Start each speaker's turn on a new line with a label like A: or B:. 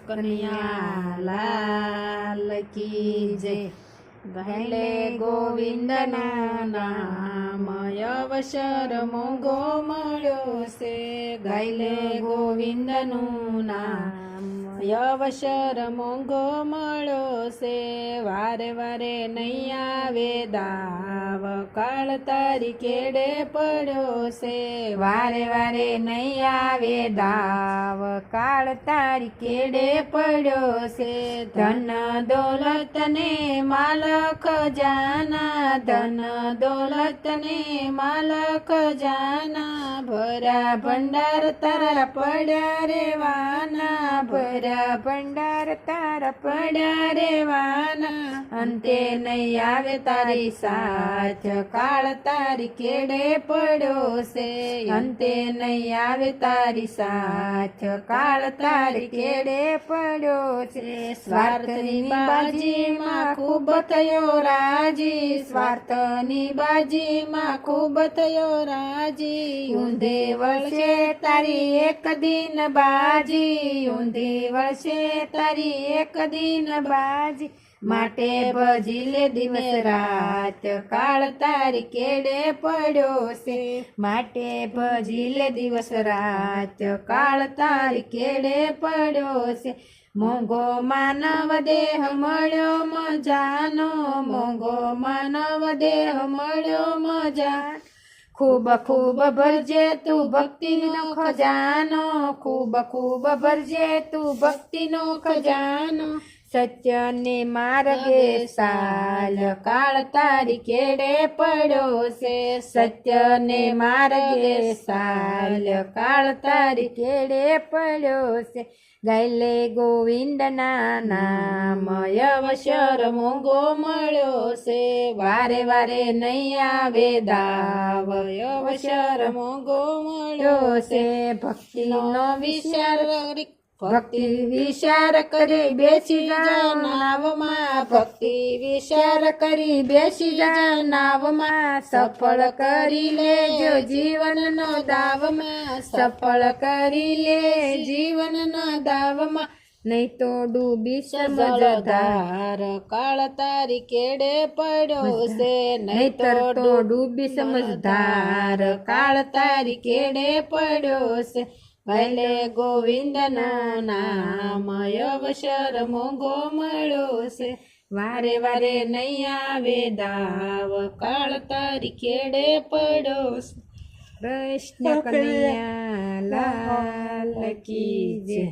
A: કનૈયા લાલ કી જય। ગાયલે ગોવિંદનું નામ અવસર મોંઘો મળ્યો છે। ગાયલે ગોવિંદનું નામ અવસર મોંઘો મળ્યો છે। વારે વારે નહીં આવે દાવ કાળ તારી કેડે પડ્યો છે। વારે વારે નહીં આવે દાવ કાળ તારી કેડે પડ્યો છે। ધન દોલત ને માલ ખજાના, ધન દોલત ને માલ ખજાના, ભરા ભંડાર તારા પડ્યા રેવાના, ભરા ભંડાર તારા પડ્યા રેવાના। અંતે નહીં આવે તારી સાથ કાળ તારી કેડે પડ્યો છે। અંતે નહીં આવે તારી સાથ કાળ તારી કેડે પડ્યો છે। સ્વાર્થની બાજીમાં ખૂબ થયો રાજી, સ્વાર્થની બાજીમાં ખૂબ થયો રાજી। ઊંધે વળશે તારી એક દિન બાજી, ઊંધી વળશે તારી એક દિન બાજી। માટે ભજી લે દિવસ રાત કાળ તારી કેડે પડ્યો છે। માટે ભજી લે દિવસ રાત કાળ તારી કેડે પડ્યો છે। મોંઘો માનવ દેહ મળ્યો મજાનો, મોંઘો માનવ દેહ મળ્યો મજાનો। ખૂબ ખૂબ ભરજે તું ભક્તિનો ખજાનો, ખૂબ ખૂબ ભરજે તું ભક્તિનો ખજાનો। સત્યને માર્ગે સાલ કાળ તારી કેડે પડ્યો છે। સત્યને માર્ગે સાલ કાળ તારી કેડે પડ્યો છે। ગાયલે ગોવિંદના નામ અવસર મોંઘો મળ્યો છે। વારે વારે નહીં આવે દાવ અવસર મોંઘો મળ્યો છે। ભક્તિનો વિચાર ભક્તિ વિચાર કરી બેસી જા નાવમાં, ભક્તિ વિચાર કરી બેસી જા નાવમાં। સફળ કરી લેજો જીવનનો દાવમાં, સફળ કરી લે જીવનનો દાવમાં। નહીં તો ડૂબી સમજદાર કાળ તારી કેડે પડ્યો છે। નહીં તો ડૂબી સમજદાર કાળ તારી કેડે પડ્યો છે। ગાયલે ગોવિંદનું નામ અવસર મોંઘો મળ્યો છે। વારે વારે નહીં આવે દાવ કાળ તારી કેડે પડ્યો છે। કૃષ્ણ કનૈયા લાલ કી જય।